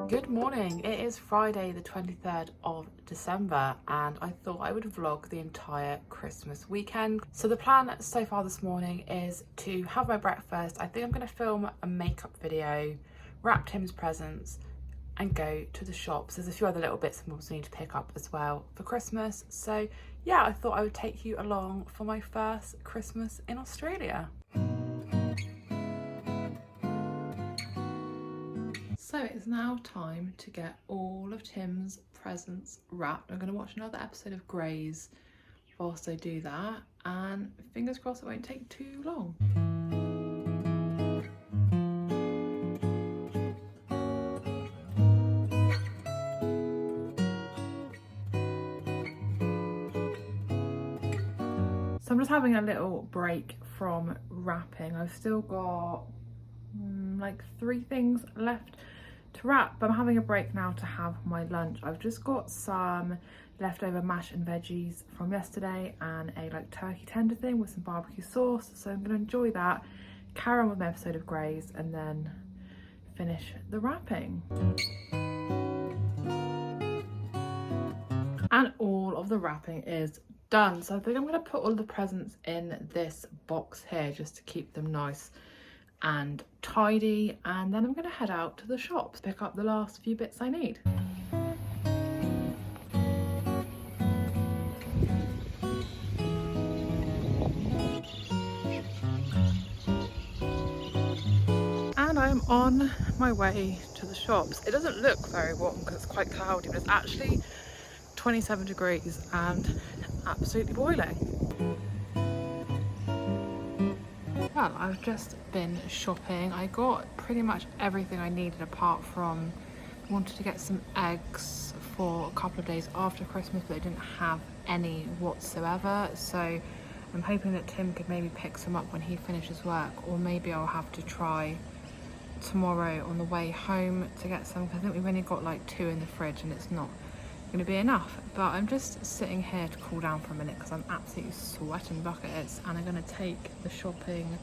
Good morning, it is Friday the 23rd of December and I thought I would vlog the entire Christmas weekend. So the plan so far this morning is to have my breakfast. I think I'm going to film a makeup video, wrap Tim's presents and go to the shops. There's a few other little bits and bobs I need to pick up as well for Christmas. So yeah, I thought I would take you along for my first Christmas in Australia. So it's now time to get all of Tim's presents wrapped. I'm going to watch another episode of Cherryz whilst I do that, and fingers crossed it won't take too long. So I'm just having a little break from wrapping. I've still got like 3 things left to wrap, but I'm having a break now to have my lunch. I've just got some leftover mash and veggies from yesterday and a like turkey tender thing with some barbecue sauce, so I'm going to enjoy that, carry on with an episode of Cherryz and then finish the wrapping. And all of the wrapping is done, so I think I'm going to put all the presents in this box here just to keep them nice and tidy, and then I'm going to head out to the shops, pick up the last few bits I need. And I'm on my way to the shops. It doesn't look very warm because it's quite cloudy, but it's actually 27 degrees and absolutely boiling. Well, I've just been shopping. I got pretty much everything I needed apart from I wanted to get some eggs for a couple of days after Christmas, but I didn't have any whatsoever. So I'm hoping that Tim could maybe pick some up when he finishes work, or maybe I'll have to try tomorrow on the way home to get some, because I think we've only got like 2 in the fridge and it's not going to be enough. But I'm just sitting here to cool down for a minute because I'm absolutely sweating buckets, and I'm going to take the shopping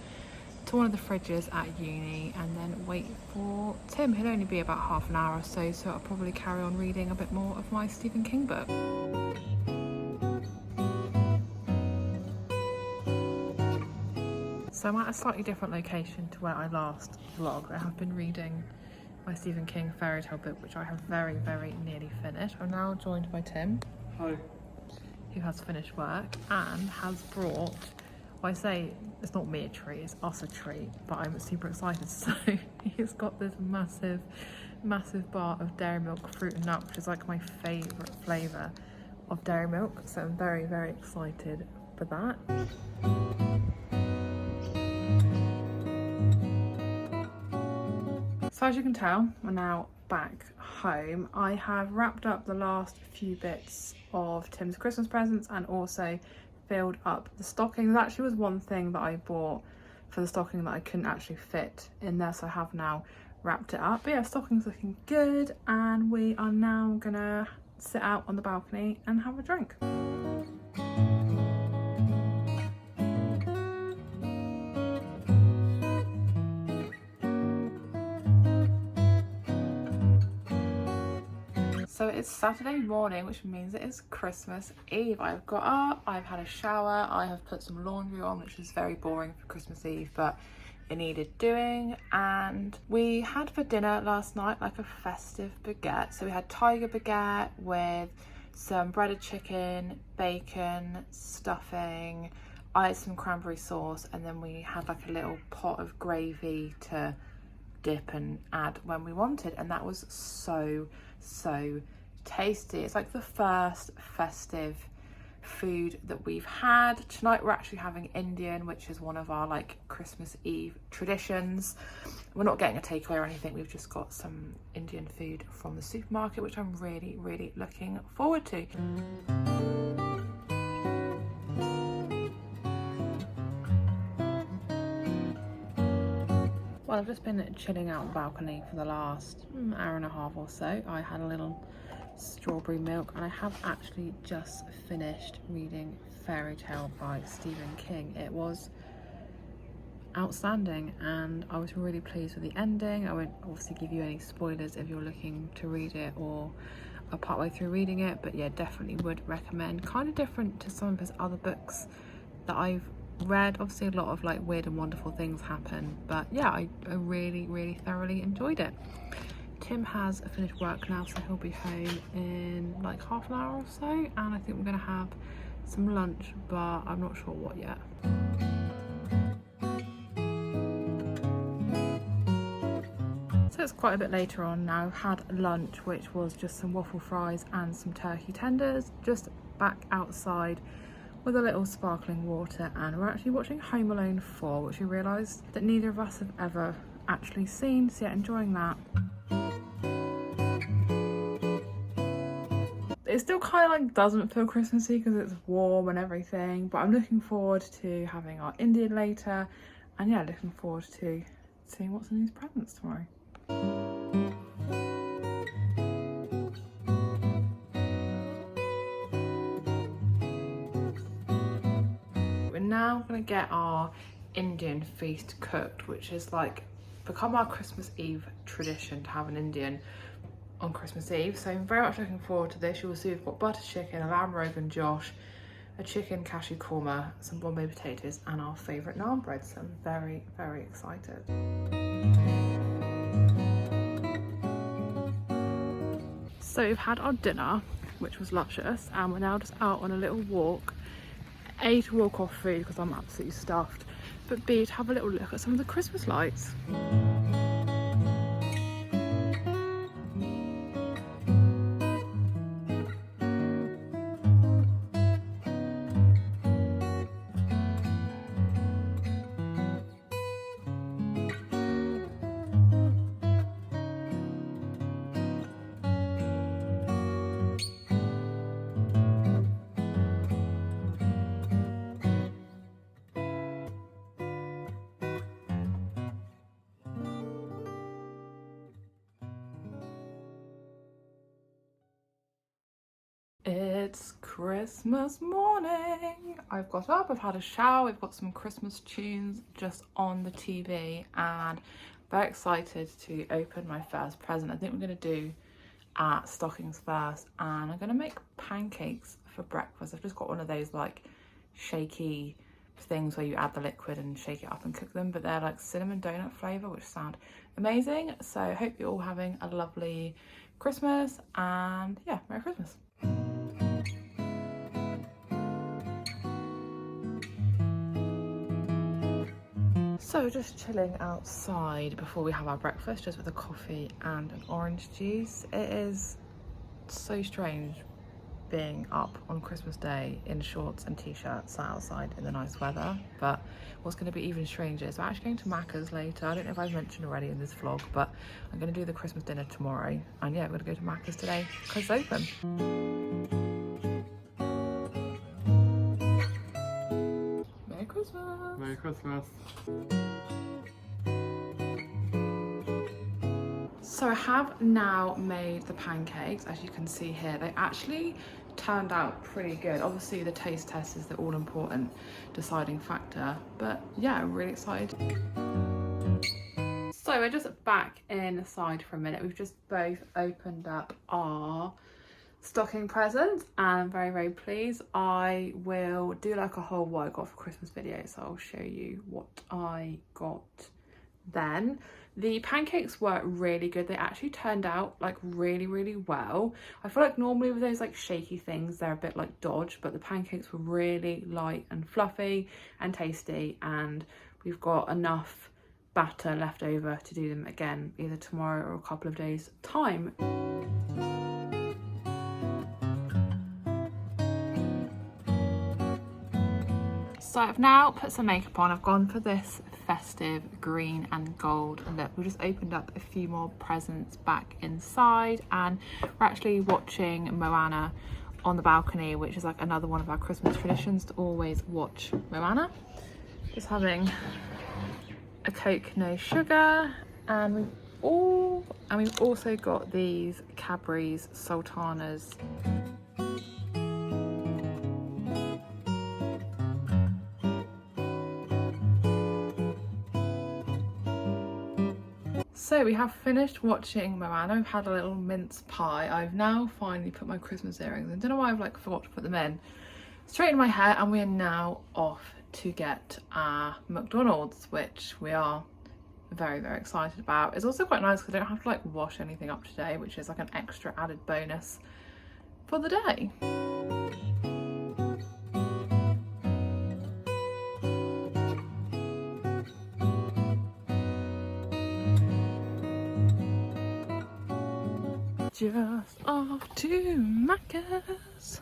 to one of the fridges at uni and then wait for Tim. He'll only be about half an hour or so, so I'll probably carry on reading a bit more of my Stephen King book. So I'm at a slightly different location to where I last vlogged. I have been reading my Stephen King fairy tale book, which I have very, very nearly finished. I'm now joined by Tim. Hi. Who has finished work and has brought, well, I say it's not me a treat, it's us a treat, but I'm super excited. So he's got this massive, massive bar of dairy milk fruit and nut, which is like my favourite flavour of dairy milk. So I'm very, very excited for that. So as you can tell, we're now back home. I have wrapped up the last few bits of Tim's Christmas presents and also filled up the stocking. There actually was one thing that I bought for the stocking that I couldn't actually fit in there, so I have now wrapped it up. But yeah, stocking's looking good, and we are now gonna sit out on the balcony and have a drink. So it's Saturday morning, which means it is Christmas Eve. I've got up, I've had a shower, I have put some laundry on, which is very boring for Christmas Eve, but it needed doing. And we had for dinner last night like a festive baguette. So we had tiger baguette with some breaded chicken, bacon, stuffing, I had some cranberry sauce, and then we had like a little pot of gravy to dip and add when we wanted, and that was so tasty. It's like the first festive food that we've had. Tonight we're actually having Indian, which is one of our like Christmas Eve traditions. We're not getting a takeaway or anything, we've just got some Indian food from the supermarket, which I'm really, really looking forward to. Well, I've just been chilling out on the balcony for the last hour and a half or so. I had a little strawberry milk, and I have actually just finished reading Fairy Tale by Stephen King. It was outstanding, and I was really pleased with the ending. I won't obviously give you any spoilers if you're looking to read it or are partway through reading it, but yeah, definitely would recommend. Kind of different to some of his other books that I've read. Obviously a lot of like weird and wonderful things happen, but yeah, I really thoroughly enjoyed it. Tim has finished work now, so he'll be home in like half an hour or so, and I think we're gonna have some lunch, but I'm not sure what yet. So it's quite a bit later on now. I've had lunch, which was just some waffle fries and some turkey tenders, just back outside with a little sparkling water, and we're actually watching Home Alone 4, which we realised that neither of us have ever actually seen, so yeah, enjoying that. It still kind of like doesn't feel Christmassy because it's warm and everything, but I'm looking forward to having our Indian later, and yeah, looking forward to seeing what's in these presents tomorrow. We're now gonna get our Indian feast cooked, which is like become our Christmas Eve tradition to have an Indian on Christmas Eve, so I'm very much looking forward to this. You'll see we've got butter chicken, a lamb rogan josh, a chicken cashew korma, some Bombay potatoes, and our favourite naan bread, so I'm very excited. So we've had our dinner, which was luscious, and we're now just out on a little walk. A, to walk off food because I'm absolutely stuffed, but B, to have a little look at some of the Christmas lights. It's Christmas morning. I've got up, I've had a shower, we've got some Christmas tunes just on the TV, and very excited to open my first present. I think we're going to do stockings first, and I'm going to make pancakes for breakfast. I've just got one of those like shaky things where you add the liquid and shake it up and cook them, but they're like cinnamon donut flavour, which sound amazing. So I hope you're all having a lovely Christmas, and yeah, Merry Christmas. So just chilling outside before we have our breakfast, just with a coffee and an orange juice. It is so strange being up on Christmas Day in shorts and t-shirts outside in the nice weather, but what's going to be even stranger is we're actually going to Macca's later. I don't know if I've mentioned already in this vlog, but I'm going to do the Christmas dinner tomorrow, and yeah, we're going to go to Macca's today because it's open. Merry Christmas! Merry Christmas! So I have now made the pancakes. As you can see here, they actually turned out pretty good. Obviously the taste test is the all important deciding factor, but yeah, I'm really excited. So we're just back inside for a minute. We've just both opened up our stocking presents, and I'm very pleased. I will do like a whole what I got for Christmas video, so I'll show you what I got then. The pancakes were really good. They actually turned out like really well. I feel like normally with those like shaky things, they're a bit like dodge, but the pancakes were really light and fluffy and tasty, and we've got enough batter left over to do them again either tomorrow or a couple of days time. So I've now put some makeup on. I've gone for this festive green and gold look. We just opened up a few more presents back inside, and we're actually watching Moana on the balcony, which is like another one of our Christmas traditions to always watch Moana. Just having a Coke no sugar, and we've also got these Cadbury's Sultanas. So we have finished watching Moana. I've had a little mince pie. I've now finally put my Christmas earrings in. Don't know why I've like forgot to put them in. Straightened my hair, and we are now off to get our McDonald's, which we are very, very excited about. It's also quite nice because I don't have to like wash anything up today, which is like an extra added bonus for the day. Just off to Macca's.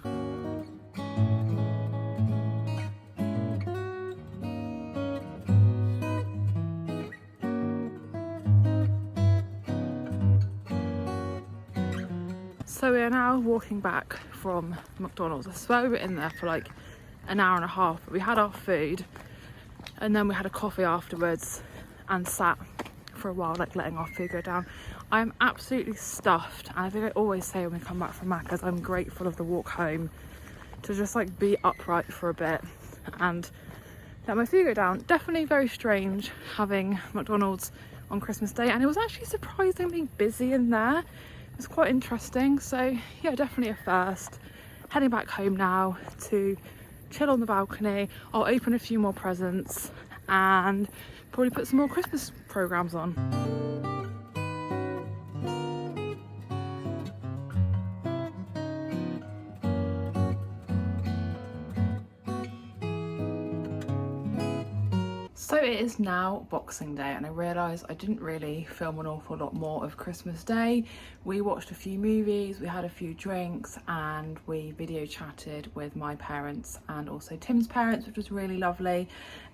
So we are now walking back from McDonald's. I swear we were in there for like an hour and a half, but we had our food and then we had a coffee afterwards and sat for a while like letting our food go down. I am absolutely stuffed, and I think I always say when we come back from Macca's, I'm grateful of the walk home to just like be upright for a bit and let my food go down. Definitely very strange having McDonald's on Christmas Day, and it was actually surprisingly busy in there. It was quite interesting. So yeah, definitely a first. Heading back home now to chill on the balcony. I'll open a few more presents and probably put some more Christmas programs on. So it is now Boxing Day, and I realised I didn't really film an awful lot more of Christmas Day. We watched a few movies, we had a few drinks, and we video chatted with my parents and also Tim's parents, which was really lovely.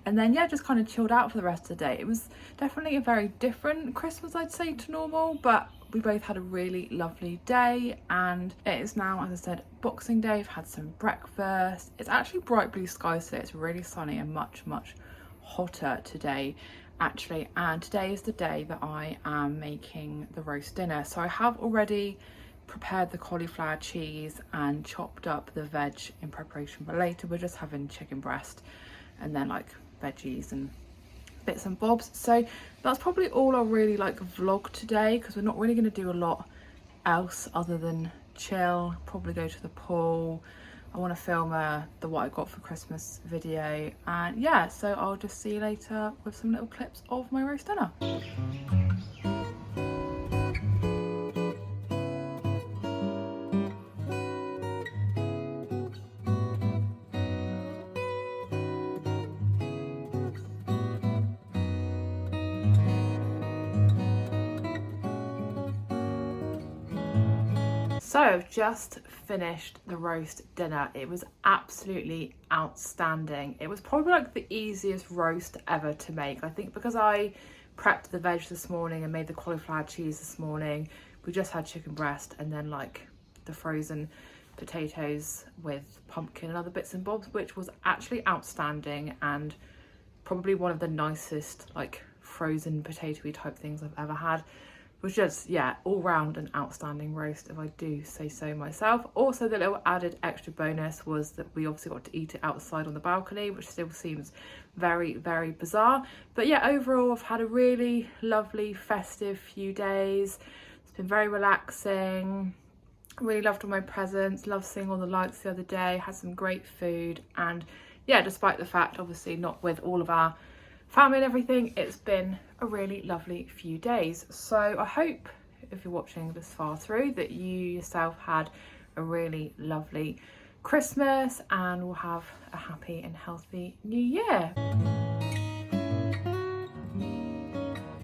And then yeah, just kind of chilled out for the rest of the day. It was definitely a very different Christmas, I'd say, to normal, but we both had a really lovely day. And it is now, as I said, Boxing Day. We've had some breakfast. It's actually bright blue skies today. It's really sunny and much hotter today actually, and today is the day that I am making the roast dinner. So I have already prepared the cauliflower cheese and chopped up the veg in preparation for later. We're just having chicken breast and then like veggies and bits and bobs. So that's probably all I'll really like vlog today, because we're not really going to do a lot else other than chill, probably go to the pool. I want to film the what I got for Christmas video, and yeah, so I'll just see you later with some little clips of my roast dinner. So I've just finished the roast dinner. It was absolutely outstanding. It was probably like the easiest roast ever to make. I think because I prepped the veg this morning and made the cauliflower cheese this morning, we just had chicken breast and then like the frozen potatoes with pumpkin and other bits and bobs, which was actually outstanding and probably one of the nicest like frozen potatoey type things I've ever had. Was just, yeah, all round an outstanding roast, if I do say so myself. Also, the little added extra bonus was that we obviously got to eat it outside on the balcony, which still seems very, very bizarre. But yeah, overall, I've had a really lovely festive few days. It's been very relaxing. Really loved all my presents, loved seeing all the lights the other day, had some great food. And yeah, despite the fact, obviously, not with all of our family and everything, it's been a really lovely few days. So I hope, if you're watching this far through, that you yourself had a really lovely Christmas and will have a happy and healthy new year.